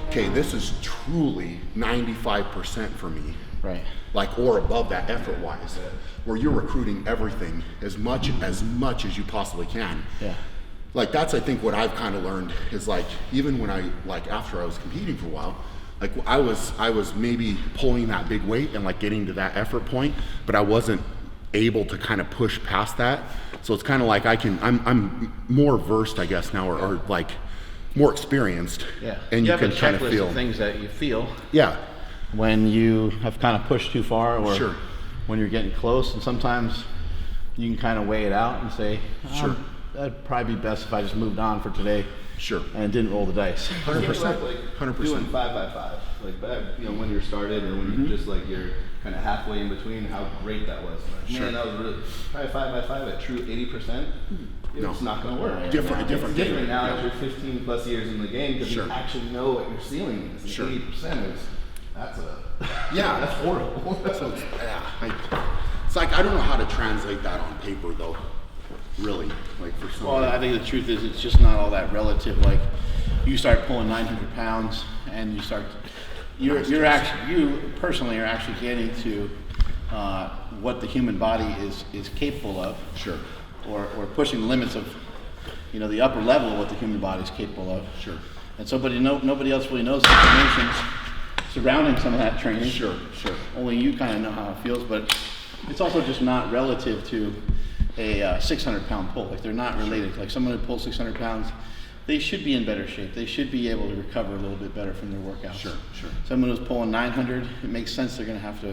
okay, this is truly 95% for me. Right. Like, or above that effort-wise, where you're recruiting everything as much as you possibly can. Yeah. Like, that's, I think, what I've kind of learned is, like, even when after I was competing for a while, like, I was maybe pulling that big weight and, like, getting to that effort point, but I wasn't able to kind of push past that. So it's kind of like I'm more versed, I guess, now, or like more experienced. Yeah. And you can kind of checklist feel of things that you feel. Yeah. When you have kind of pushed too far, or Sure. when you're getting close, and sometimes you can kind of weigh it out and say, Sure. That'd probably be best if I just moved on for today. Sure. And didn't roll the dice. 100%. Like 100%. doing 5x5, like back, when you're started, or when you just like you're kind of halfway in between, how great that was. Like, Sure. Man, that was really probably 5x5 at true 80%. No. It's not going to work. Different Now yeah. that you're 15 plus years in the game, because Sure. you actually know what your ceiling is. And Sure. 80% is that's Yeah. that's horrible. So it's like I don't know how to translate that on paper though. Really, like for some. Well, I think the truth is it's just not all that relative. Like, you start pulling 900 pounds, and you personally are actually getting to what the human body is capable of. Sure. Or pushing the limits of, the upper level of what the human body is capable of. Sure. And so, nobody else really knows the information surrounding some of that training. Sure. Only you kind of know how it feels, but it's also just not relative to a 600-pound pull. Like, they're not related. Like, someone who pulls 600 pounds, they should be in better shape. They should be able to recover a little bit better from their workouts. Sure. Someone who's pulling 900, it makes sense they're going to have to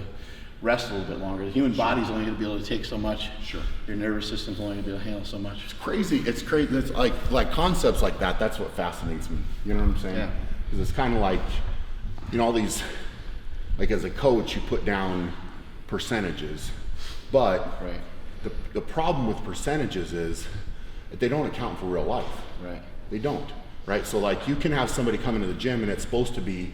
rest a little bit longer. The human body's only going to be able to take so much. Sure. Your nervous system's only going to be able to handle so much. It's crazy. It's like concepts like that. That's what fascinates me. You know what I'm saying? Yeah. Because it's kind of like, all these, like as a coach, you put down percentages, but Right. the problem with percentages is that they don't account for real life. Right. They don't, right? So like you can have somebody come into the gym and it's supposed to be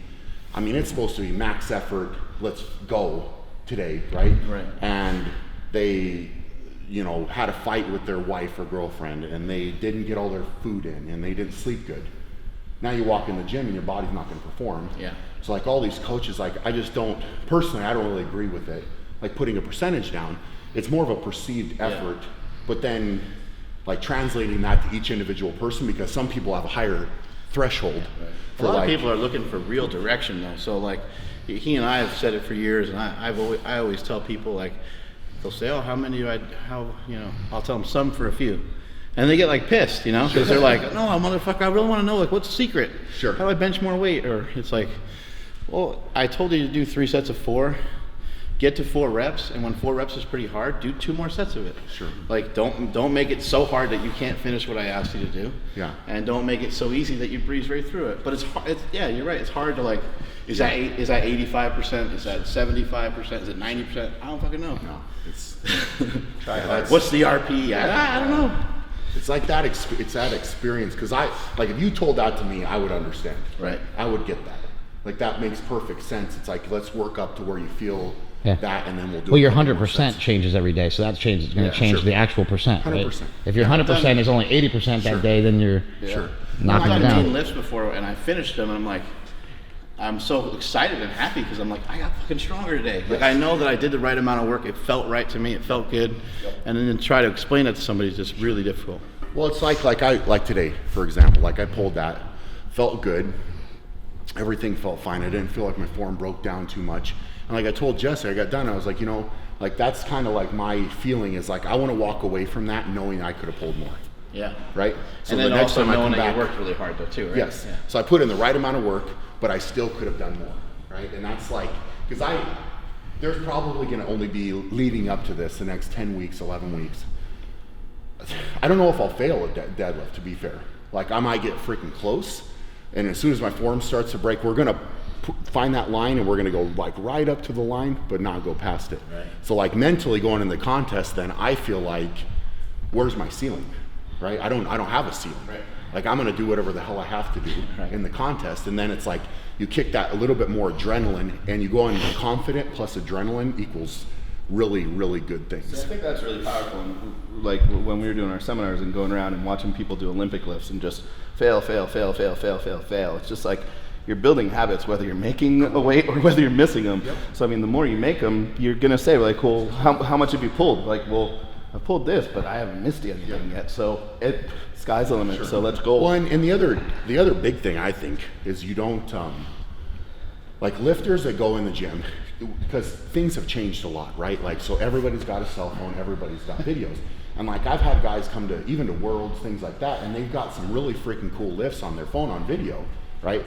max effort, let's go today, right? Right. And they, had a fight with their wife or girlfriend and they didn't get all their food in and they didn't sleep good. Now you walk in the gym and your body's not gonna perform. Yeah. So like all these coaches, like I don't really agree with it. Like putting a percentage down, it's more of a perceived effort, but then like translating that to each individual person, because some people have a higher threshold. Right. For A lot like, of people are looking for real direction though. So like he and I have said it for years, and I always tell people, like, they'll say, oh, how many I'll tell them some for a few. And they get like pissed, because they're like, no, motherfucker, I really want to know, like, what's the secret? Sure. How do I bench more weight? Or it's like, well, I told you to do 3 sets of 4. Get to 4 reps, and when 4 reps is pretty hard, do 2 more sets of it. Sure. Like, don't make it so hard that you can't finish what I asked you to do. Yeah. And don't make it so easy that you breeze right through it. But it's hard. Yeah, you're right. It's hard to, like, is that 85%? Is that 75%? Is it 90%? I don't fucking know. no, it's What's the RP? I don't know. it's like that. It's that experience, because if you told that to me, I would understand. Right. I would get that. Like that makes perfect sense. It's like, let's work up to where you feel that, and then we'll do. Well, your 100% changes every day, so that's going to change sure. the actual percent. 100%. Right? If your 100% is only 80% that day, then you're Sure. knocking I've it done 10 down. lifts before, and I finished them, and I'm like, I'm so excited and happy because I'm like, I got fucking stronger today. Like, I know that I did the right amount of work. It felt right to me. It felt good. And then to try to explain it to somebody is just really difficult. Well, it's like today, for example. Like I pulled that, felt good. Everything felt fine. I didn't feel like my form broke down too much. And like I told Jesse, I got done. I was like, like that's kind of like my feeling is like I want to walk away from that knowing I could have pulled more. Yeah. Right. So and then also knowing that you worked really hard though too, right? Yes. Yeah. So I put in the right amount of work, but I still could have done more. Right. And that's like, because there's probably going to only be leading up to this the next 10 weeks, 11 weeks. I don't know if I'll fail a deadlift, to be fair. Like I might get freaking close. And as soon as my form starts to break, we're gonna find that line and we're gonna go like right up to the line, but not go past it. Right. So like mentally going in the contest, then I feel like, where's my ceiling, right? I don't have a ceiling. Right. Like I'm gonna do whatever the hell I have to do in the contest, and then it's like you kick that a little bit more adrenaline, and you go in confident plus adrenaline equals really, really good things. I think that's really powerful. And like when we were doing our seminars and going around and watching people do Olympic lifts and just fail. It's just like you're building habits, whether you're making a weight or whether you're missing them. So I mean, the more you make them, you're gonna say like, well, how much have you pulled? Like, well, I pulled this, but I haven't missed anything yet. So sky's the limit. So let's go. Well, and the other big thing I think is you don't like lifters that go in the gym, because things have changed a lot, right? Like, so everybody's got a cell phone, everybody's got videos. And like, I've had guys come to even to Worlds, things like that, and they've got some really freaking cool lifts on their phone on video, right?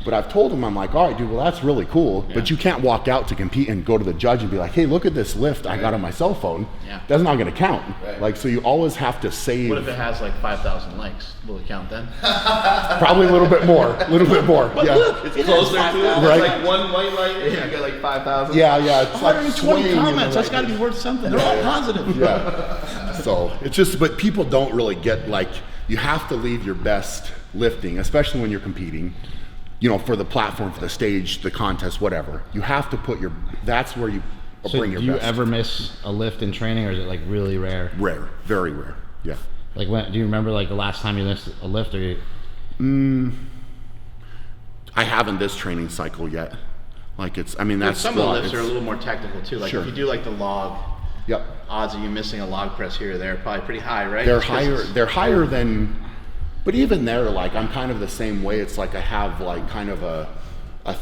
But I've told them, I'm like, all right, dude, well, that's really cool, but you can't walk out to compete and go to the judge and be like, hey, look at this lift I got on my cell phone. Yeah. That's not gonna count. Right. Like, so you always have to save. What if it has like 5,000 likes? Will it count then? Probably a little bit more, yeah. It's closer to it. Right. It's like one white light, and you get like 5,000. Yeah, it's like 120 swaying in the comments. That's right got to be worth something. They're all positive. Yeah. So it's just, but people don't really get, like, you have to leave your best lifting, especially when you're competing, you know, for the platform, for the stage, the contest, whatever. You have to put that's where you So bring your do you best. ever miss a lift in training, or is it like really rare? Rare, very rare. Yeah. Like, when do you remember like the last time you missed a lift, or you? I haven't this training cycle yet. Like, it's, I mean, that's Some of the lifts are a little more technical too. Like Sure. if you do like the log, Yep. odds of you missing a log press here or there are probably pretty high, right? They're Just 'cause higher. it's- They're higher than, but even there, like, I'm kind of the same way. It's like I have like kind of a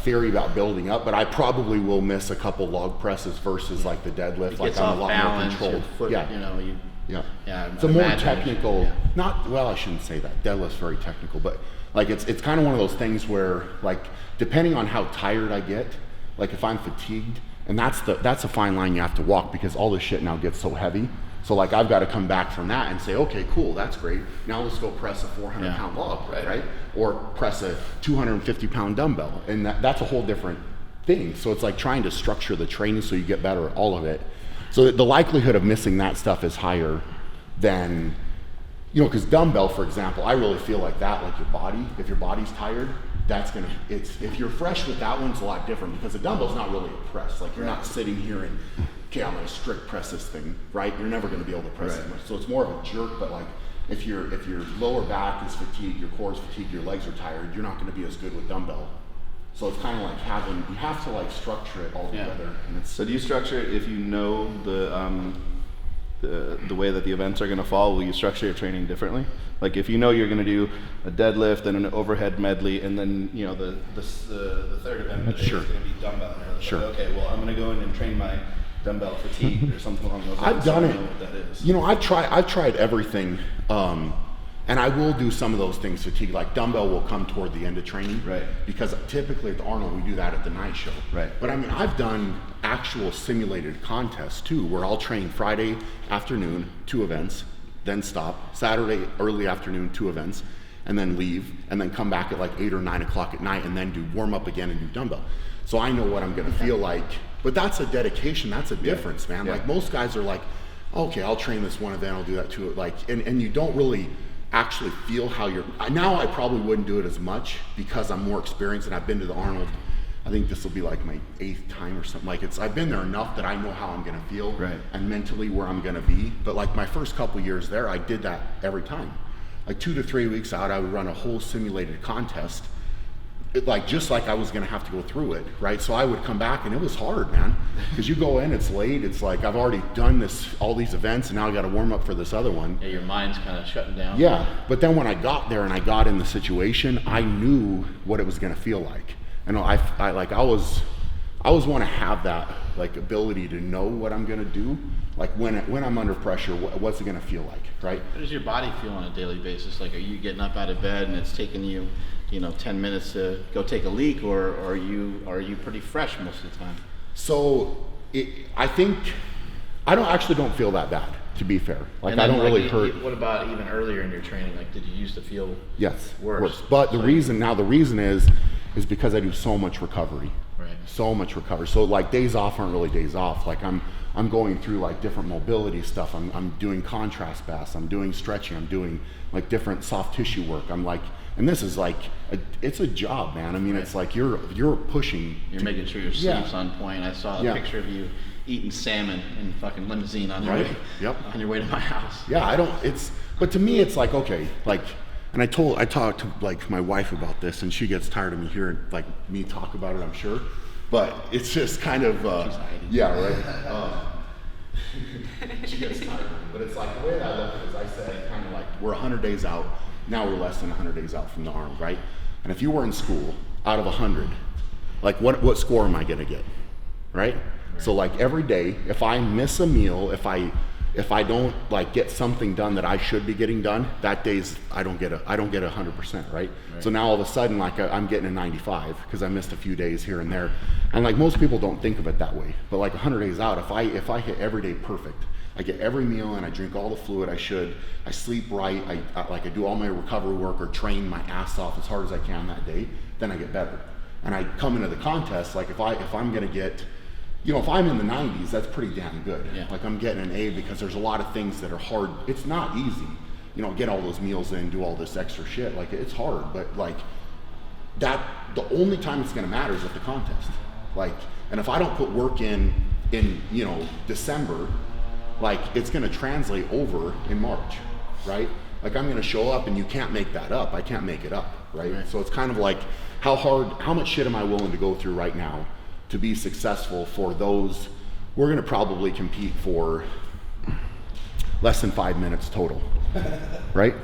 theory about building up, but I probably will miss a couple log presses versus like the deadlift. It Like, gets I'm off a lot balance, more your controlled. foot, Yeah. you know, Yeah. Yeah, It's a more imagine. technical, Yeah. not, well, I shouldn't say that. Deadlift's very technical, but like it's kind of one of those things where, like, depending on how tired I get, like if I'm fatigued, and that's a fine line you have to walk, because all this shit now gets so heavy. So like, I've got to come back from that and say, okay, cool, that's great. Now let's go press a 400-pound log, right? Or press a 250-pound dumbbell, and that's a whole different thing. So it's like trying to structure the training so you get better at all of it. So the likelihood of missing that stuff is higher than, you know, because dumbbell, for example, I really feel like that, like your body, if your body's tired, if you're fresh with that one, it's a lot different, because a dumbbell's not really a press. Like, you're not sitting here and, okay, I'm gonna strict press this thing, right? You're never gonna be able to press as much. So it's more of a jerk, but like, if your lower back is fatigued, your core is fatigued, your legs are tired, you're not gonna be as good with dumbbell. So it's kind of like you have to like structure it all together. And it's, So do you structure it if you know the way that the events are going to fall? Will you structure your training differently? Like, if you know you're going to do a deadlift and an overhead medley, and then, you know, the third event of the day Sure. is going to be dumbbell. And you're like, Sure. okay, well, I'm going to go in and train my dumbbell fatigue or something along those lines. I've done so I it. know what that is. You know, I've tried everything, and I will do some of those things. Fatigue, like dumbbell, will come toward the end of training, Right. Because typically at the Arnold we do that at the night show, Right. But I mean, I've done actual simulated contests too, where I'll train Friday afternoon, 2 events, then stop. Saturday early afternoon, 2 events, and then leave, and then come back at like 8 or 9 o'clock at night, and then do warm up again and do dumbbell. So I know what I'm going to feel like. But that's a dedication. That's a difference, man. Yeah. Like, most guys are like, okay, I'll train this one event, I'll do that too. Like, and you don't really actually feel how you're. Now I probably wouldn't do it as much because I'm more experienced, and I've been to the Arnold. I think this will be like my 8th time or something. Like, I've been there enough that I know how I'm gonna feel, Right. and mentally where I'm gonna be. But like my first couple years there, I did that every time. Like 2 to 3 weeks out, I would run a whole simulated contest. Just like I was gonna have to go through it, right? So I would come back, and it was hard, man, because you go in, it's late, it's like I've already done all these events, and now I got to warm up for this other one. Yeah, your mind's kind of shutting down. Yeah, but then when I got there and I got in the situation, I knew what it was gonna feel like. And I always want to have that like ability to know what I'm gonna do. Like when I'm under pressure, what's it gonna feel like, right? What does your body feel on a daily basis? Like, are you getting up out of bed and it's taking you, 10 minutes to go take a leak, or are you pretty fresh most of the time? So I think I don't feel that bad, to be fair. Like, And I then, don't really hurt. What about even earlier in your training? Like, did you used to feel Yes, worse? But the So- reason is because I do so much recovery. Right. So much recovery. So like, days off aren't really days off. Like, I'm going through like different mobility stuff. I'm doing contrast baths. I'm doing stretching. I'm doing like different soft tissue work. I'm like, and this is like, it's a job, man. I mean, Right. it's like you're pushing. You're making sure your Yeah. sleep's on point. I saw a Yeah. picture of you eating salmon in fucking limousine on your Right. way. Yep. On your way to my house. Yeah, but to me it's like, okay, like And I talked to like my wife about this, and she gets tired of me hearing like me talk about it, I'm sure. But it's just kind of, yeah, right. She gets tired of me. But it's like the way that I look at it is I said kind of like we're 100 days out. Now we're less than 100 days out from the Arnold, right? And if you were in school, out of 100, like what score am I gonna get, right? So like every day, if I miss a meal, if I don't like get something done that I should be getting done, that day's I don't get 100%, right? So now all of a sudden, like I'm getting a 95 because I missed a few days here and there, and like most people don't think of it that way. But like 100 days out, if I hit every day perfect, I get every meal and I drink all the fluid I should, I sleep right, I do all my recovery work or train my ass off as hard as I can that day, then I get better. And I come into the contest like if I'm gonna get, you know, if I'm in the 90s, that's pretty damn good. Yeah. Like I'm getting an A because there's a lot of things that are hard. It's not easy, you know, get all those meals in, do all this extra shit. Like it's hard, but like that, the only time it's gonna matter is at the contest. Like, and if I don't put work in, you know, December, like it's gonna translate over in March, right? Like I'm gonna show up and you can't make that up. I can't make it up, right? So it's kind of like how much shit am I willing to go through right now to be successful for those? We're gonna probably compete for less than 5 minutes total, right?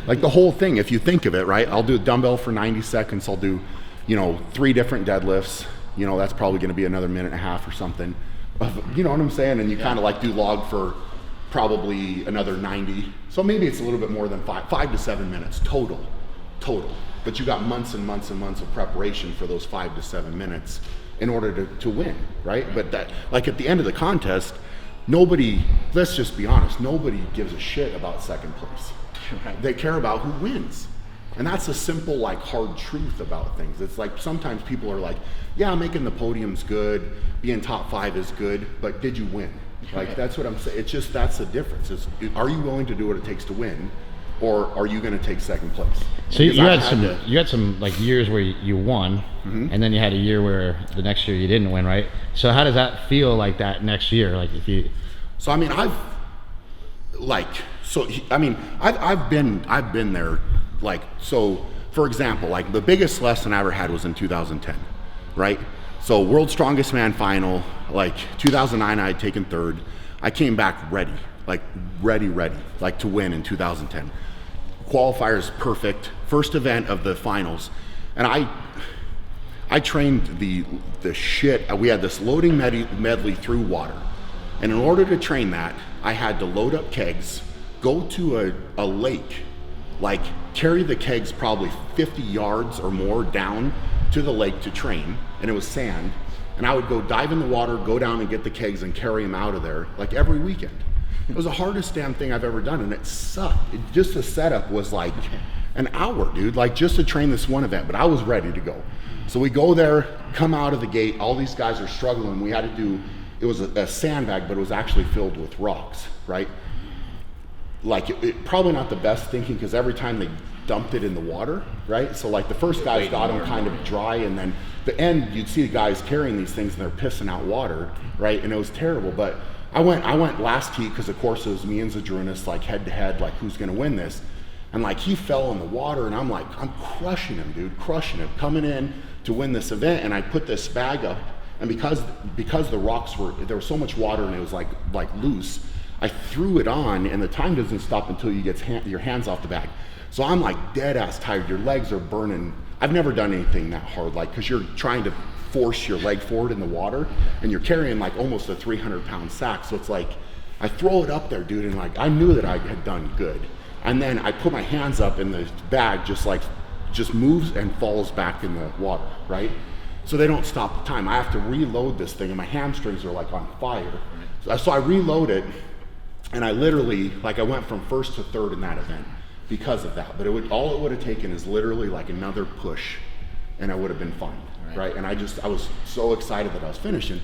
Like the whole thing, if you think of it, right? I'll do a dumbbell for 90 seconds. I'll do, you know, 3 different deadlifts. You know, that's probably gonna be another minute and a half or something. You know what I'm saying? And you kind of like do log for probably another 90. So maybe it's a little bit more than 5 to 7 minutes total. But you got months and months and months of preparation for those 5 to 7 minutes in order to win, right? But that, like at the end of the contest, nobody, let's just be honest, nobody gives a shit about second place. Right. They care about who wins. And that's a simple, like, hard truth about things. It's like sometimes people are like, yeah, making the podium's good, being top 5 is good, but did you win? Like, that's what I'm saying. It's just, that's the difference. Are you willing to do what it takes to win, or are you going to take second place? So you Because had some like years where you won, and then you had a year where the next year you didn't win, right? So how does that feel like that next year? Like if you. So I mean, I've been there. Like, so for example, like the biggest lesson I ever had was in 2010, right? So World's Strongest Man final, like 2009 I had taken 3rd. I came back ready, like to win in 2010. Qualifiers perfect, first event of the finals. And I trained the shit. We had this loading medley through water. And in order to train that, I had to load up kegs, go to a lake, like carry the kegs probably 50 yards or more down to the lake to train, and it was sand. And I would go dive in the water, go down and get the kegs and carry them out of there, like every weekend. It was the hardest damn thing I've ever done, and it sucked. Just the setup was like an hour, dude, like just to train this one event, but I was ready to go. So we go there, come out of the gate, all these guys are struggling. We had to do, it was a sandbag, but it was actually filled with rocks, right? Like it probably not the best thinking, because every time they dumped it in the water, right? So like the first guys got them kind of dry, and then the end you'd see the guys carrying these things and they're pissing out water, right? And it was terrible. But I went last heat because of course it was me and Zadrunas, like head to head, like who's gonna win this? And like he fell in the water, and I'm crushing him, dude, crushing him, coming in to win this event. And I put this bag up, and because the rocks there was so much water and it was like loose, I threw it on, and the time doesn't stop until you get your hands off the bag. So I'm like dead ass tired. Your legs are burning. I've never done anything that hard, like, because you're trying to force your leg forward in the water, and you're carrying like almost a 300-pound sack. So it's like I throw it up there, dude, and like I knew that I had done good. And then I put my hands up, and the bag just moves and falls back in the water, right? So they don't stop the time. I have to reload this thing, and my hamstrings are like on fire. So I reload it. And I literally, like I went from 1st to 3rd in that event because of that. But all it would have taken is literally like another push, and I would have been fine, right? And I was so excited that I was finishing.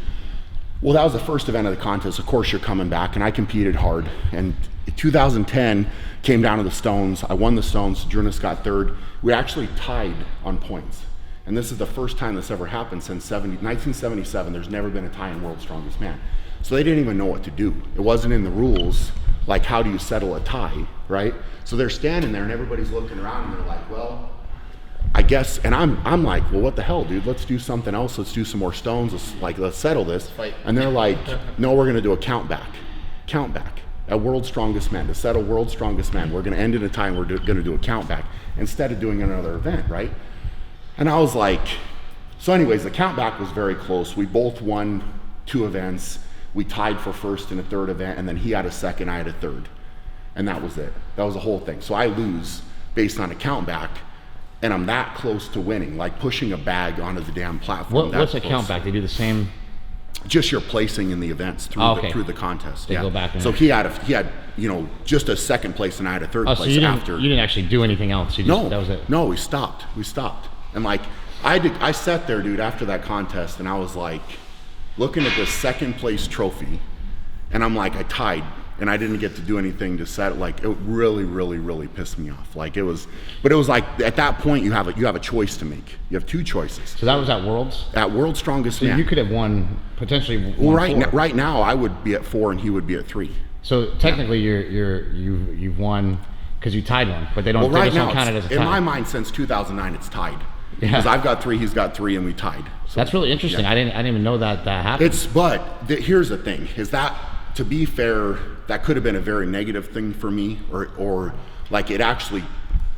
Well, that was the first event of the contest. Of course, you're coming back, and I competed hard. And 2010 came down to the stones. I won the stones. Zadrunas got 3rd. We actually tied on points. And this is the first time this ever happened since 1977. There's never been a tie in World's Strongest Man. So they didn't even know what to do. It wasn't in the rules, like how do you settle a tie? right? So they're standing there and everybody's looking around and they're like, well, I guess, and I'm like, well, what the hell, dude? Let's do something else. Let's do some more stones. Let's settle this. Fight. And they're like, no, we're going to do a countback at World's Strongest Men to settle World's Strongest Men. We're going to end in a time. We're going to do a countback instead of doing another event, right? And I was like, so anyways, the countback was very close. We both won 2 events. We tied for first in a third event, and then he had a second, I had a third. And that was it. That was the whole thing. So I lose based on a countback, and I'm that close to winning, like pushing a bag onto the damn platform. What's a countback? They do the same. Just your placing in the events through the contest. They go back. So he had just a second place, and I had a third place after. You didn't actually do anything else. No, that was it. No, we stopped. And like I sat there, dude, after that contest, and I was like looking at the second place trophy, and I'm like, I tied. And I didn't get to do anything to set it. Like, it really, really, really pissed me off. Like, it was like at that point you have a choice to make. You have 2 choices. So that was at Worlds. At World's Strongest So Man. you could have potentially won right now I would be at 4 and he would be at 3. So technically you've won because you tied one, but they don't. Well, right now, count it as a tie. in my mind, since 2009, it's tied. Yeah. Because I've got 3, he's got 3, and we tied. So, that's really interesting. yeah. I didn't even know that happened. Here's the thing: is that, to be fair, that could have been a very negative thing for me, or like it actually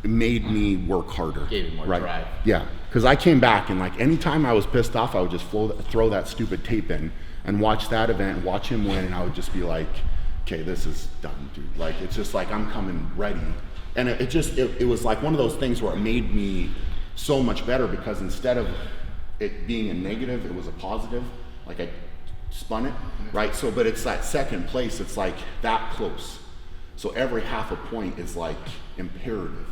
made me work harder. Gave you more drive. Yeah, because I came back and like anytime I was pissed off, I would just throw that stupid tape in and watch that event, watch him win, and I would just be like, okay, this is done, dude. Like, it's just like I'm coming ready, and it was like one of those things where it made me so much better, because instead of it being a negative, it was a positive. Like, I spun it, right? So, but it's that second place, it's like that close. So every half a point is like imperative.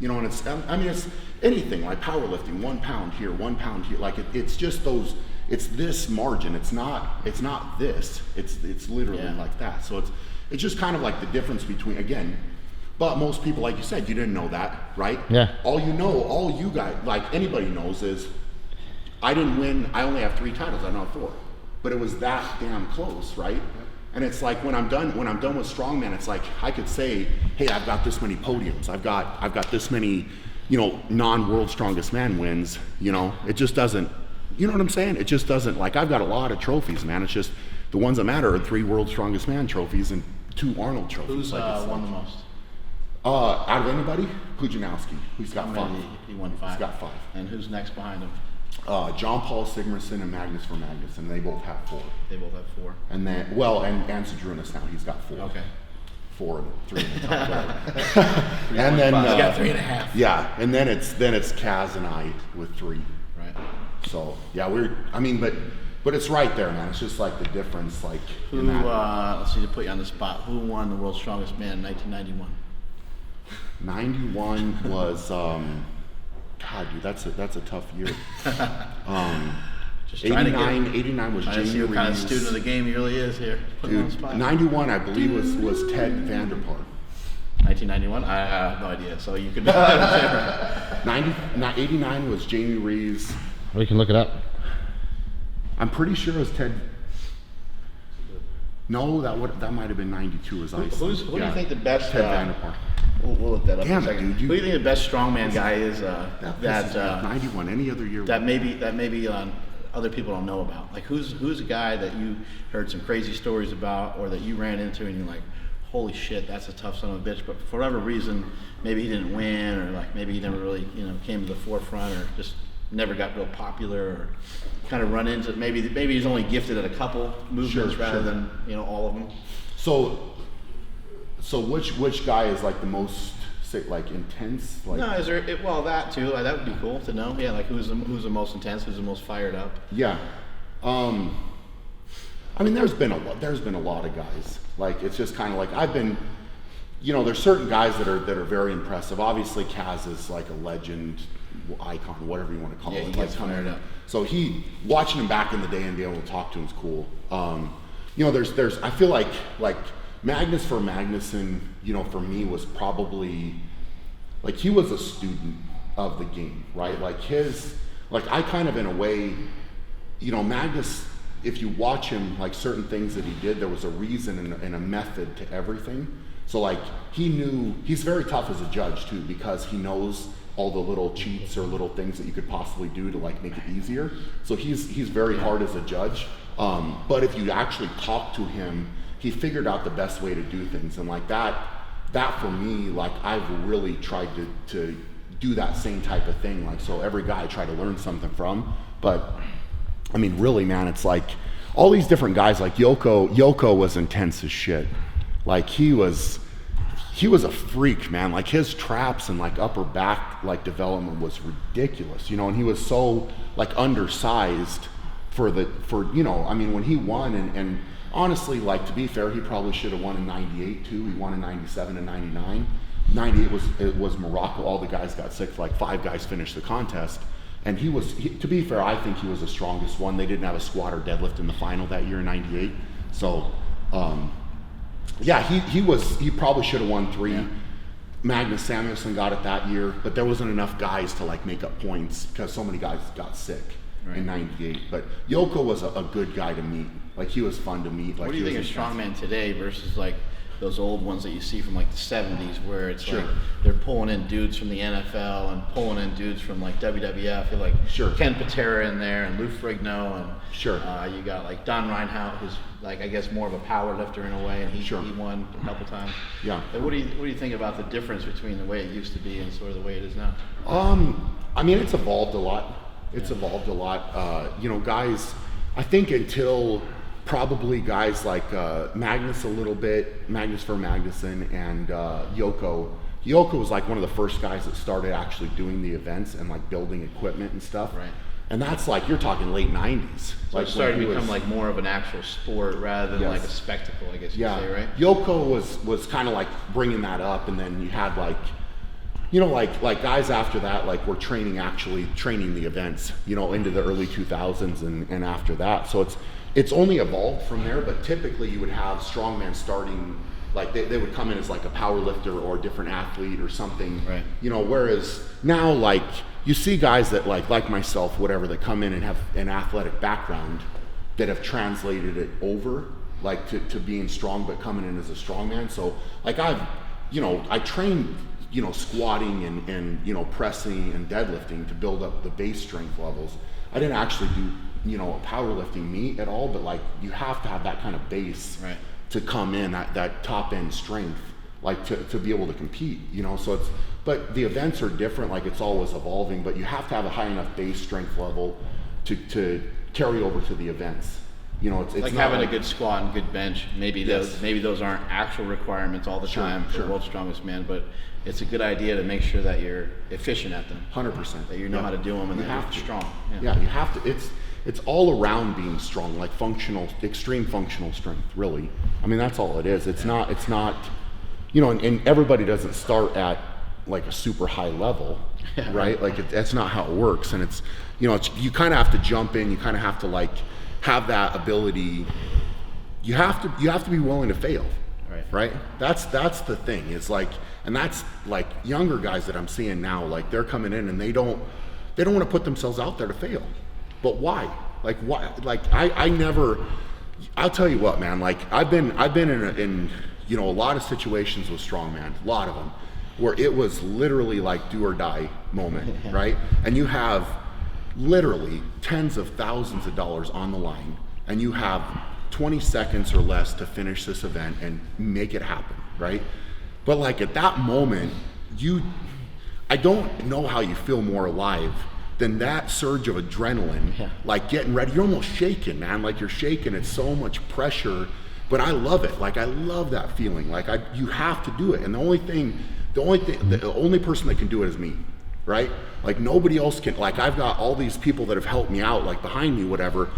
You know, and it's anything like powerlifting, 1 pound here, 1 pound here. Like it's just those, it's this margin. It's not this. It's literally like that. So it's just kind of like the difference between, again, but most people, like you said, you didn't know that, right? Yeah. All you guys, like anybody knows, is I didn't win. I only have 3 titles. I don't have 4, but it was that damn close, right? And it's like when I'm done with Strongman, it's like I could say, hey, I've got this many podiums. I've got this many, non-World Strongest Man wins. It just doesn't. You know what I'm saying? It just doesn't. Like, I've got a lot of trophies, man. It's just the ones that matter are 3 World Strongest Man trophies and 2 Arnold trophies. Who's won the most? Out of anybody, Pujanowski, who's got 5. He won 5. He's got 5. And who's next behind him? John Paul Sigmarsson and Magnus for Magnus, and they both have 4. They both have 4. And then, and Sadrunas now, he's got 4. Okay. 4 and 3 in the top. And then he's got 3.5. Yeah, and then it's Kaz and I with 3. Right. So yeah, but it's right there, man. It's just like the difference, like who. Let's see, to put you on the spot. Who won the World's Strongest Man in 1991? 91 was God, dude, that's a tough year. Just 89 was Jamie see what kind of Reeves. student of the game he really is here. Put him on the Dude, spot. 91, I believe, was Ted Vanderpar. 1991? I have no idea. So you could. 89 was Jamie Reeves. We can look it up. I'm pretty sure it was Ted. No, that might have been 92 as Iceland. Who do you think the best? Ted Vanderpar. We'll look that up Damn in a it, second. dude, Who do you think the best strongman guy is? That 91. Any other year? That maybe other people don't know about. Like who's a guy that you heard some crazy stories about, or that you ran into and you're like, holy shit, that's a tough son of a bitch. But for whatever reason, maybe he didn't win, or like maybe he never really came to the forefront, or just never got real popular, or kind of run into maybe he's only gifted at a couple movements rather than all of them. So which guy is like the most like intense? Like, No, is there? Well, that too. That would be cool to know. Yeah, like who's the most intense? Who's the most fired up? Yeah. I mean, there's been a lot of guys. Like, it's just kind of like I've been. There's certain guys that are very impressive. Obviously, Kaz is like a legend, icon, whatever you want to call it. He gets fired up. So watching him back in the day and being able to talk to him is cool. There's I feel like Magnus for Magnuson, for me was probably like he was a student of the game, right? Like I kind of in a way, Magnus, if you watch him, like certain things that he did, there was a reason and a method to everything. So like he's very tough as a judge too, because he knows all the little cheats or little things that you could possibly do to like make it easier. So he's very hard as a judge. But if you actually talk to him, he figured out the best way to do things. And like that for me, like I've really tried to do that same type of thing. Like, so every guy I try to learn something from. But I mean, really, man, it's like all these different guys, like Yoko was intense as shit. Like he was a freak, man. Like his traps and like upper back like development was ridiculous, you know, and he was so like undersized for you know, I mean, when he won and honestly, like to be fair, he probably should have won in 98 too. He won in 97 and 99. 98 was Morocco. All the guys got sick. Like 5 guys finished the contest. And to be fair, I think he was the strongest one. They didn't have a squat or deadlift in the final that year in 98. So, yeah, he probably should have won 3. Yeah. Magnus Samuelsson got it that year, but there wasn't enough guys to like make up points because so many guys got sick in 98. But Yoko was a good guy to meet. Like he was fun to meet. Like, what do you think of strongman today versus like those old ones that you see from like the 70s, where it's like they're pulling in dudes from the NFL and pulling in dudes from like WWF, like Ken Patera in there and Lou Ferrigno, and you got like Don Reinhardt, who's like I guess more of a power lifter in a way, and he won a couple times. Yeah. But what do you think about the difference between the way it used to be and sort of the way it is now? I mean, it's evolved a lot. It's evolved a lot. You know, guys, I think until probably guys like Magnus a little bit, Magnus for Magnuson, and Yoko. Yoko was like one of the first guys that started actually doing the events and like building equipment and stuff. Right. And that's like, you're talking late 90s. So like it started to become like more of an actual sport rather than like a spectacle, I guess you could say, right? Yoko was kind of like bringing that up, and then you had like, you know, like guys after that, like were training the events, you know, into the early 2000s and after that. So it's only evolved from there, but typically you would have strongman starting, like they would come in as like a power lifter or a different athlete or something, right? You know, whereas now like you see guys that like myself, whatever, that come in and have an athletic background that have translated it over like to being strong, but coming in as a strongman. So like I trained, you know, squatting and you know, pressing and deadlifting to build up the base strength levels. I didn't actually do, you know, a powerlifting meet at all, but like you have to have that kind of base to come in, that top end strength, like to be able to compete, you know. So but the events are different, like it's always evolving, but you have to have a high enough base strength level to carry over to the events. You know, it's like not having a good squat and good bench. Maybe those aren't actual requirements all the time for World's Strongest Man, but it's a good idea to make sure that you're efficient at them. 100%. That you know how to do them and that you're strong. Yeah, you have to. It's all around being strong, like extreme functional strength, really. I mean, that's all it is. It's not, you know, and everybody doesn't start at like a super high level, right? Like that's not how it works. And it's, you know, you kind of have to jump in. You kind of have to like have that ability. You have to be willing to fail, right? That's the thing. It's like, and that's like younger guys that I'm seeing now, like they're coming in and they don't want to put themselves out there to fail. But why? Like why? Like I'll tell you what, man, like I've been in you know, a lot of situations with strongman, a lot of them, where it was literally like do or die moment, right? And you have literally tens of thousands of dollars on the line, and you have 20 seconds or less to finish this event and make it happen, right? But like at that moment, I don't know how you feel more alive than that surge of adrenaline, like getting ready. You're almost shaking, man. Like you're shaking. It's so much pressure, but I love it. Like I love that feeling. Like you have to do it. And the only person that can do it is me, right? Like nobody else can. Like I've got all these people that have helped me out, like behind me, whatever,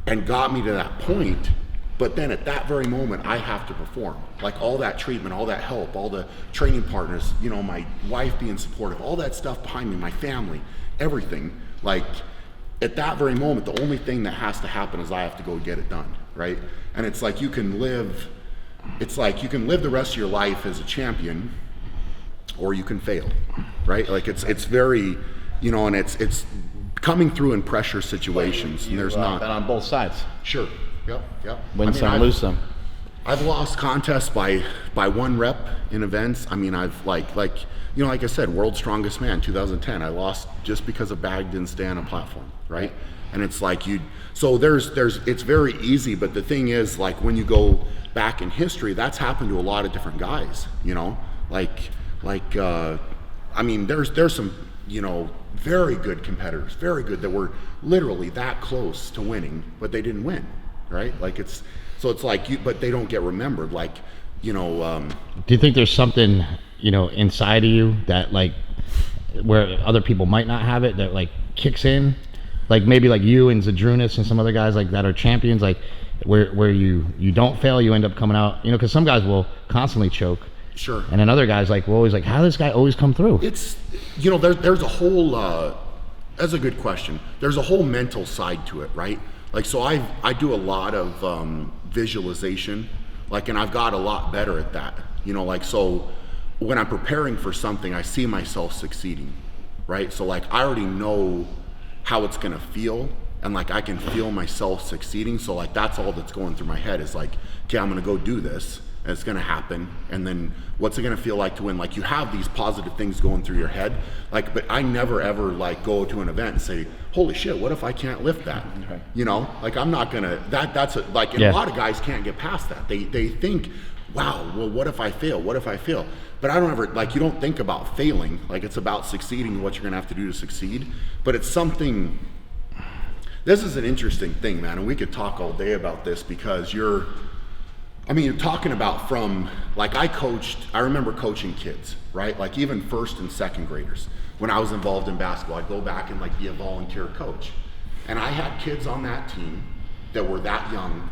and got me to that point. But then at that very moment, I have to perform. Like all that treatment, all that help, all the training partners, you know, my wife being supportive, all that stuff behind me, my family, everything. Like at that very moment, the only thing that has to happen is I have to go get it done, right? And it's like you can live the rest of your life as a champion, or you can fail, right? Like it's very, you know, and it's coming through in pressure situations, and there's not. And on both sides. Sure. Yep. Win some, lose some. I've lost contests by 1 rep in events. I mean, I've like you know, like I said, World's Strongest Man 2010. I lost just because a bag didn't stay on a platform, right? And it's like so there's it's very easy, but the thing is, like, when you go back in history, that's happened to a lot of different guys, you know, I mean, there's some, you know, very good competitors, very good, that were literally that close to winning, but they didn't win, right? Like, it's like but they don't get remembered, like, you know. Do you think there's something, you know, inside of you that, like, where other people might not have it, that like kicks in, like maybe like you and Zadrunas and some other guys like that are champions, like where you don't fail, you end up coming out, you know, because some guys will constantly choke. Sure. And then other guys like will always like, how does this guy always come through? It's, you know, there's a whole that's a good question. There's a whole mental side to it, right? Like, so I do a lot of visualization, like, and I've got a lot better at that, you know, like, so when I'm preparing for something, I see myself succeeding, right? So like, I already know how it's gonna feel, and like, I can feel myself succeeding. So like, that's all that's going through my head is like, okay, I'm gonna go do this, and it's gonna happen, and then what's it gonna feel like to win? Like, you have these positive things going through your head, like, but I never ever like go to an event and say, holy shit, what if I can't lift that? Right. You know, like, I'm not gonna, that's a, like, and a lot of guys can't get past that. They think, wow, well, what if I fail? What if I fail? But I don't ever, like, you don't think about failing. Like, it's about succeeding, what you're gonna have to do to succeed. But it's something, this is an interesting thing, man, and we could talk all day about this, because you're talking about from, like, I remember coaching kids, right? Like, even first and second graders. When I was involved in basketball, I'd go back and like be a volunteer coach. And I had kids on that team that were that young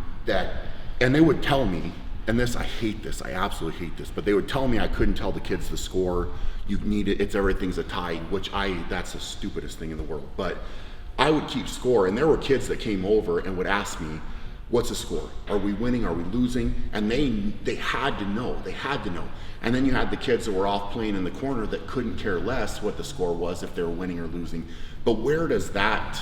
and they would tell me, and this, I hate this, I absolutely hate this, but they would tell me I couldn't tell the kids the score. You need it, everything's a tie, which that's the stupidest thing in the world. But I would keep score, and there were kids that came over and would ask me, what's the score? Are we winning? Are we losing? And they had to know. And then you had the kids that were off playing in the corner that couldn't care less what the score was, if they were winning or losing. But where does that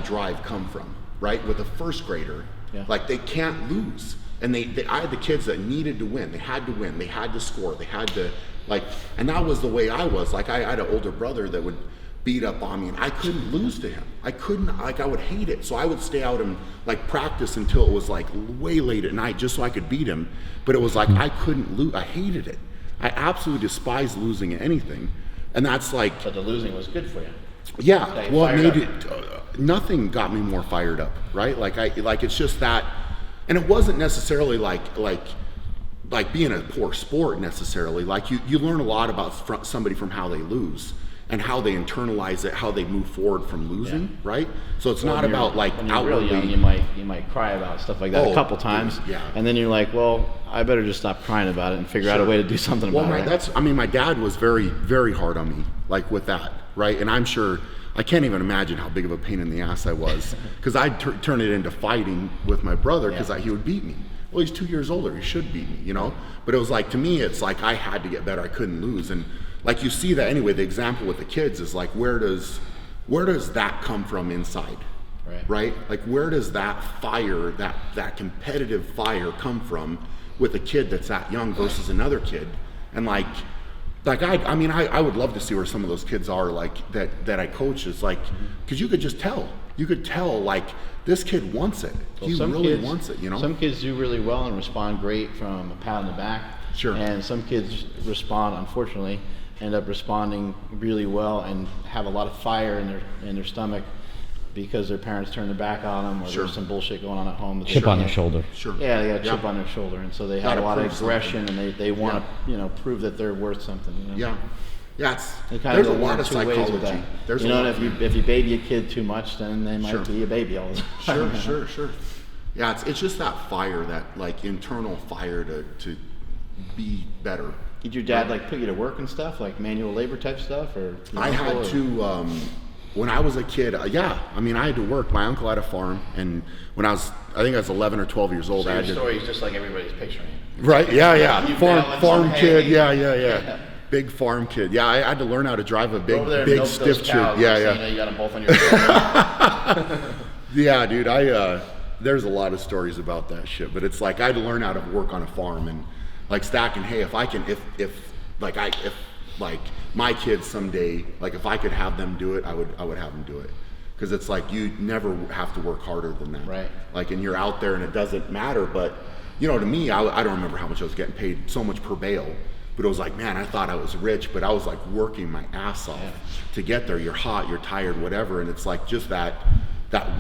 drive come from, right? With a first grader, like, they can't lose. And I had the kids that needed to win. They had to win. They had to score. They had to, like, and that was the way I was. Like, I had an older brother that would beat up on me, and I couldn't lose to him. I would hate it. So I would stay out and like practice until it was like way late at night just so I could beat him. But it was like, I couldn't lose. I hated it. I absolutely despised losing at anything. And that's like, But the losing was good for you. yeah, well, it made it, nothing got me more fired up, right? Like, it's just that, and it wasn't necessarily like being a poor sport necessarily. Like, you learn a lot about somebody from how they lose, and how they internalize it, how they move forward from losing, right? So it's not about like when you're outwardly. really young, you might cry about stuff like that a couple times, and then you're like, well, I better just stop crying about it and figure out a way to do something about it. Right? My dad was very, very hard on me, like, with that, right? And I'm sure, I can't even imagine how big of a pain in the ass I was, because I'd turn it into fighting with my brother, because he would beat me. Well, he's 2 years older, he should beat me, you know? But it was like, to me, it's like I had to get better, I couldn't lose. And like, you see that anyway, the example with the kids is like, where does that come from inside, right? Like, where does that fire, that competitive fire come from with a kid that's that young versus another kid? And like I would love to see where some of those kids are, like, that I coach, is like, because you could just tell, like, this kid wants it. Well, he really wants it, you know? Some kids do really well and respond great from a pat on the back. Sure. And some kids unfortunately, end up responding really well and have a lot of fire in their stomach because their parents turn their back on them, or there's some bullshit going on at home. Chip on their shoulder. Sure. Yeah, they got a chip on their shoulder, and so they have a lot of aggression, and they want to prove that they're worth something. You know? Yeah, there's a lot of psychology. If you baby a kid too much, then they might be a baby all the time. Sure. Yeah, it's just that fire, that like internal fire to be better. Did your dad like put you to work and stuff, like manual labor type stuff, or? I had to, when I was a kid, I had to work. My uncle had a farm, and when I think I was 11 or 12 years old, So I had your to. story is just like everybody's picturing. Right? Yeah. Farm kid. hay. Yeah. Big farm kid. Yeah, I had to learn how to drive a big stiff tube. You got them both on your shoulder. Yeah, dude. there's a lot of stories about that shit, but it's like I had to learn how to work on a farm and like stacking hay. If my kids someday, like if I could have them do it, I would have them do it. Because it's like you never have to work harder than that. Right. Like, and you're out there and it doesn't matter. But, you know, to me, I don't remember how much I was getting paid so much per bale. But it was like, man, I thought I was rich, but I was like working my ass off to get there. You're hot, you're tired, whatever. And it's like just that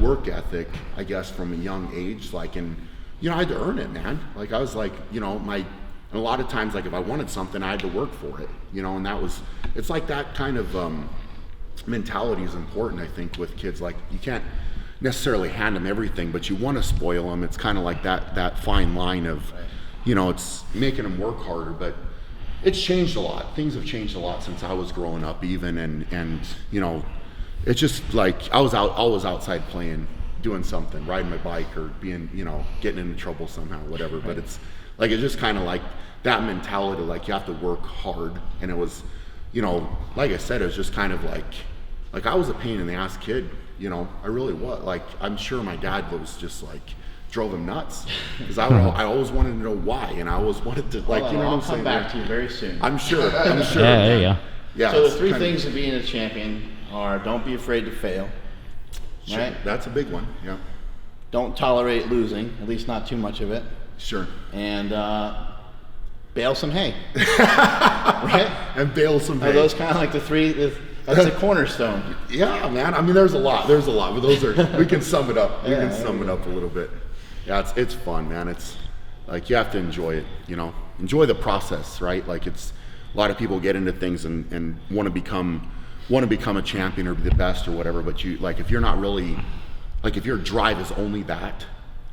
work ethic, I guess, from a young age. Like, and, you know, I had to earn it, man. Like, I was like, you know, and a lot of times, like if I wanted something, I had to work for it, you know, and it's like that kind of mentality is important, I think, with kids. Like you can't necessarily hand them everything, but you want to spoil them. It's kind of like that fine line of, you know, it's making them work harder, but it's changed a lot. Things have changed a lot since I was growing up even, and you know, it's just like I was always outside playing, doing something, riding my bike or being, you know, getting into trouble somehow, whatever. But it's like, it's just kind of like that mentality, like you have to work hard. And it was, you know, like I said, it was just kind of like I was a pain in the ass kid, you know, I really was. Like, I'm sure my dad was just like, drove him nuts. Because I always wanted to know why, and I always wanted to, like, you know what I'm saying? I'll come back to you very soon. I'm sure. Yeah, there you go. Yeah. So the three things of being a champion are: don't be afraid to fail. Sure. Right? That's a big one, yeah. Don't tolerate losing, at least not too much of it. Sure. And bale some hay. Right? And bale some hay. Are those kind of like the three? That's the cornerstone. Yeah, man. I mean, there's a lot, but those are, we can sum it up. We can sum it up a little bit. Yeah, it's fun, man. It's like, you have to enjoy it, you know, enjoy the process, right? Like, it's a lot of people get into things and want to become a champion or be the best or whatever. But you, like, if you're not really, like, if your drive is only that,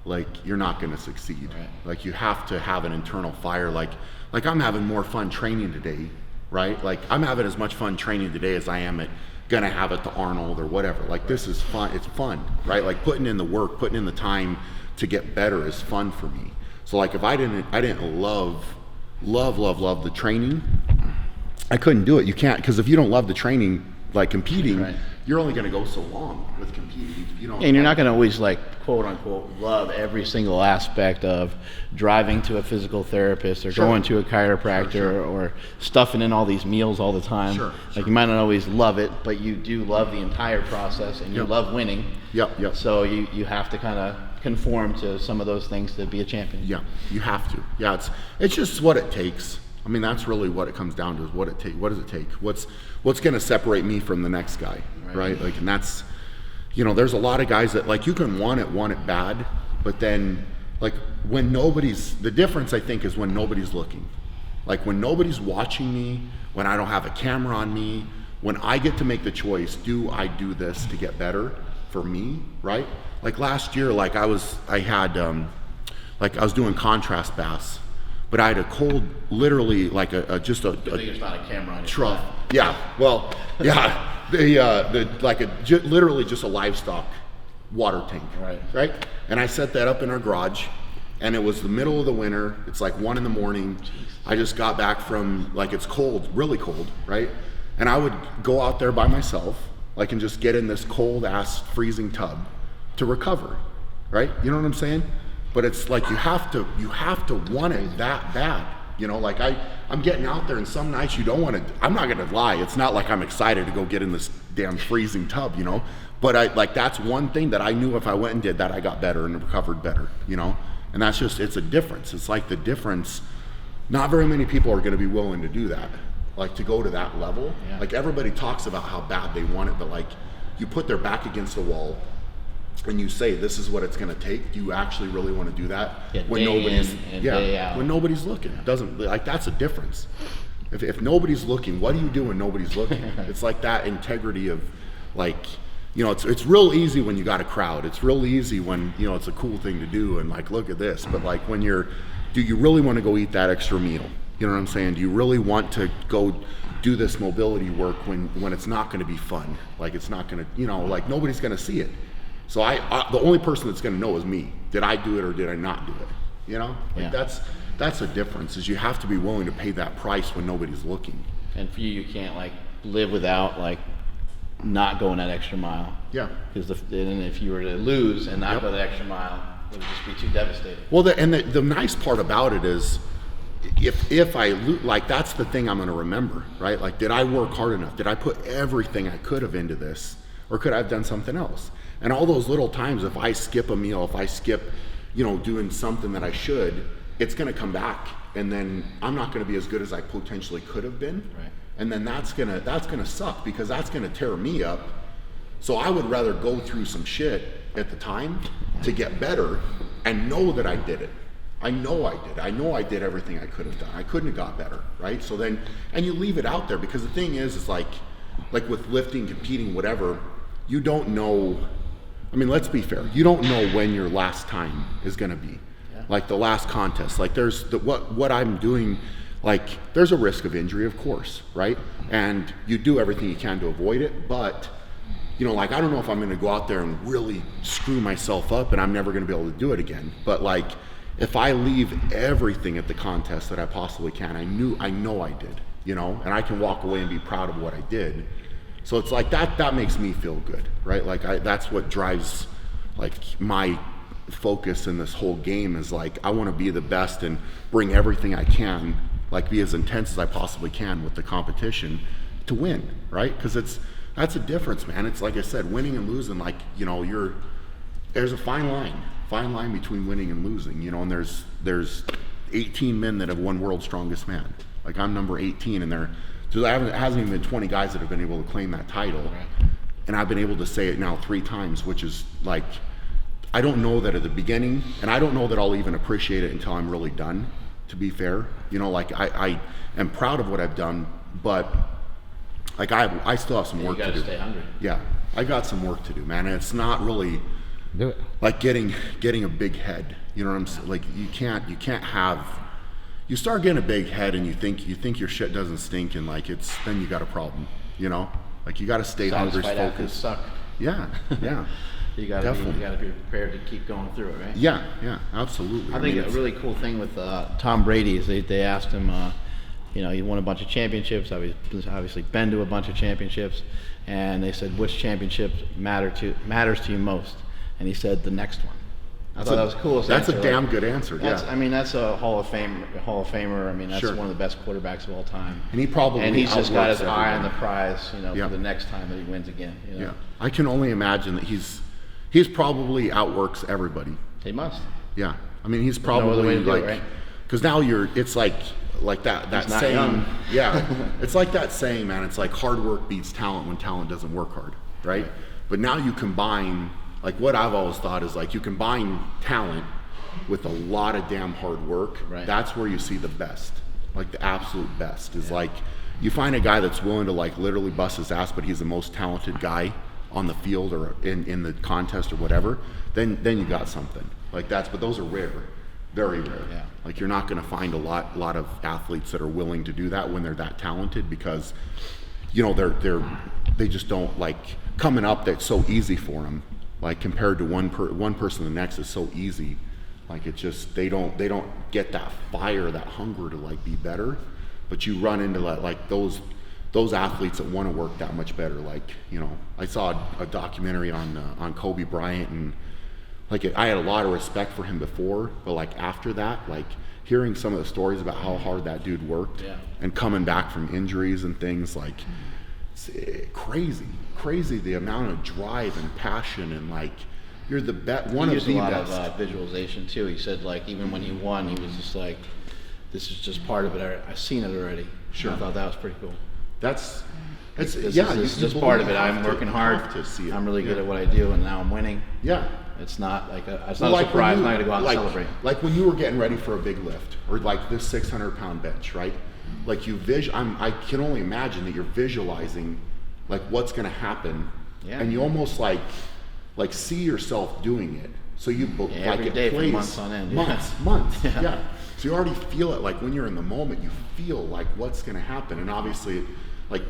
like, you're not going to succeed. Right. Like, you have to have an internal fire. Like I'm having more fun training today, right? Like, I'm having as much fun training today as I am gonna have at the Arnold or whatever. Like, this is fun. It's fun, right? Like, putting in the work, putting in the time to get better is fun for me. So like, if I didn't love the training, I couldn't do it. You can't, because if you don't love the training, like competing, Right. You're only going to go so long with competing. You don't. And you're not going to always, like, quote unquote, love every single aspect of driving to a physical therapist or Sure. going to a chiropractor or stuffing in all these meals all the time. Sure, Like, sure. you might not always love it, but you do love the entire process, and you Yep. love winning. Yep. So you have to kind of conform to some of those things to be a champion. Yeah, you have to. Yeah, it's just what it takes. I mean, that's really what it comes down to, is what does it take? What's going to separate me from the next guy, right? Like, and that's, you know, there's a lot of guys that, like, you can want it bad, but then, like, the difference, I think, is when nobody's looking. Like, when nobody's watching me, when I don't have a camera on me, when I get to make the choice, do I do this to get better for me, right? Like, last year, like, I was doing contrast baths, but I had a cold, literally, like I think there's not a camera on your trough. flat. Yeah, well, yeah, literally just a livestock water tank. Right. And I set that up in our garage, and it was the middle of the winter. It's like 1 a.m. I just got back from, like, it's cold, really cold, right? And I would go out there by myself, like, and just get in this cold ass freezing tub to recover, right? You know what I'm saying? But it's like, you have to want it that bad. You know, like, I'm getting out there, and some nights you don't want to, I'm not gonna lie, it's not like I'm excited to go get in this damn freezing tub, you know? But that's one thing that I knew if I went and did that, I got better and recovered better, you know? And that's just, it's a difference. It's like the difference, not very many people are gonna be willing to do that, like, to go to that level. Yeah. Like, everybody talks about how bad they want it, but, like, you put their back against the wall, and you say, this is what it's going to take. Do you actually really want to do that? Yeah, when day nobody's in and day out. when nobody's looking? It doesn't, like, that's a difference. If nobody's looking, what do you do when nobody's looking? It's like that integrity of, like, you know, it's real easy when you got a crowd. It's real easy when, you know, it's a cool thing to do and, like, look at this. But, like, when do you really want to go eat that extra meal? You know what I'm saying? Do you really want to go do this mobility work when it's not going to be fun? Like, it's not going to, you know, like, nobody's going to see it. So the only person that's going to know is me. Did I do it or did I not do it? You know, like, that's a difference. Is you have to be willing to pay that price when nobody's looking. And for you can't, like, live without, like, not going that extra mile. Yeah. Because if you were to lose and not Yep. go that extra mile, It would just be too devastating. Well, the nice part about it is, if I like, that's the thing I'm going to remember, right? Like, did I work hard enough? Did I put everything I could have into this, or could I have done something else? And all those little times, if I skip a meal, if I skip, doing something that I should, it's going to come back, and then I'm not going to be as good as I potentially could have been. Right. And then that's gonna suck, because that's gonna tear me up. So I would rather go through some shit at the time to get better and know that I did it. I know I did. I know I did everything I could have done. I couldn't have got better, right? So then, and you leave it out there, because the thing is like with lifting, competing, whatever, you don't know. I mean, let's be fair. You don't know when your last time is gonna be. Yeah. Like the last contest. Like there's what I'm doing. Like, there's a risk of injury, of course, right? And you do everything you can to avoid it, but, like, I don't know if I'm gonna go out there and really screw myself up and I'm never gonna be able to do it again. But like, if I leave everything at the contest that I possibly can, I know I did, and I can walk away and be proud of what I did. So it's like that makes me feel good, right? Like that's what drives like my focus in this whole game, is like, I wanna be the best and bring everything I can, like be as intense as I possibly can with the competition to win, right? Because that's a difference, man. It's like I said, winning and losing, like, there's a fine line between winning and losing, and there's 18 men that have won World's Strongest Man. Like, I'm number 18, and there hasn't even been 20 guys that have been able to claim that title. Right. And I've been able to say it now 3 times, which is like, I don't know that at the beginning, and I don't know that I'll even appreciate it until I'm really done. To be fair, like I am proud of what I've done, but like I still have some work to do. You gotta stay hungry. Yeah, I got some work to do, man. And it's not really Do it. like getting a big head. You know what I'm saying? Like you can't have. You start getting a big head, and you think your shit doesn't stink, and like then you got a problem. Like you got to stay hungry, focused. Suck. Yeah, yeah. You gotta be prepared to keep going through it, right? Yeah, absolutely. I think a really cool thing with Tom Brady is they asked him, he won a bunch of championships. Obviously been to a bunch of championships, and they said, which championship matters to you most? And he said, the next one. I thought that was cool. That's a damn good answer. Yeah. I mean, that's a Hall of Famer. I mean, that's Sure. one of the best quarterbacks of all time. And he's just got his eye everyone. on the prize, Yeah. for the next time that he wins again. Yeah, I can only imagine that he's probably outworks everybody. He must. Yeah, I mean he's no other way probably to do it, like, right? because now it's like that He's not saying. young. Yeah, it's like that saying, man. It's like hard work beats talent when talent doesn't work hard, right? But now you combine, like what I've always thought is like you combine talent with a lot of damn hard work. Right. That's where you see the best, like the absolute best is like you find a guy that's willing to like literally bust his ass, but he's the most talented guy on the field or in the contest or whatever, then you got something. Like but those are rare, very rare. Yeah. Like you're not gonna find a lot of athletes that are willing to do that when they're that talented, because they just don't like coming up. That's so easy for them. Like compared to one person to the next is so easy. Like it's just they don't get that fire, that hunger to like be better. But you run into like those athletes that want to work that much better. Like I saw a documentary on Kobe Bryant, and like I had a lot of respect for him before, but like after that, like hearing some of the stories about how hard that dude worked, and coming back from injuries and things, like it's crazy the amount of drive and passion, and like you're the best, one of the best. He used a lot of visualization too. He said like even when he won, he was just like, this is just part of it. I've seen it already. Sure. I thought that was pretty cool. This is just part of it. I'm working hard. I'm really good at what I do, and now I'm winning. Yeah. It's not like it's not a surprise. I'm not gonna go out and celebrate. Like when you were getting ready for a big lift, or like this 600-pound bench, right? Like I can only imagine that you're visualizing like what's gonna happen, and you almost like see yourself doing it. So you like every day for months on end. Months. Yeah. So you already feel it. Like when you're in the moment, you feel like what's gonna happen, and obviously, like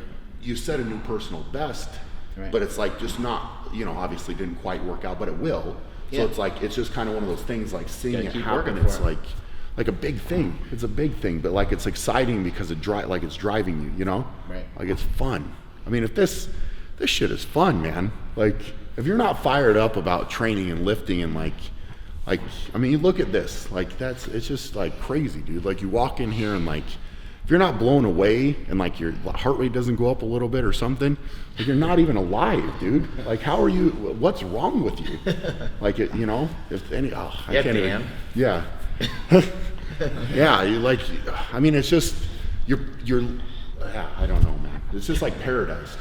you set a new personal best. Right. But it's like just not, obviously didn't quite work out, but it will. So it's like it's just kind of one of those things, like seeing it happen. It's like a big thing. It's a big thing, but like it's exciting because it's driving you, Right. Like it's fun. I mean, if this shit is fun, man. Like if you're not fired up about training and lifting and like Like, I mean, you look at this, like it's just like crazy, dude. Like you walk in here and like, if you're not blown away and like your heart rate doesn't go up a little bit or something, like you're not even alive, dude. Like how are you, what's wrong with you? Like, you know, if any, oh, I can't even, yeah. Yeah, you like, I mean, it's just, you're, yeah, I don't know, man. It's just like paradise,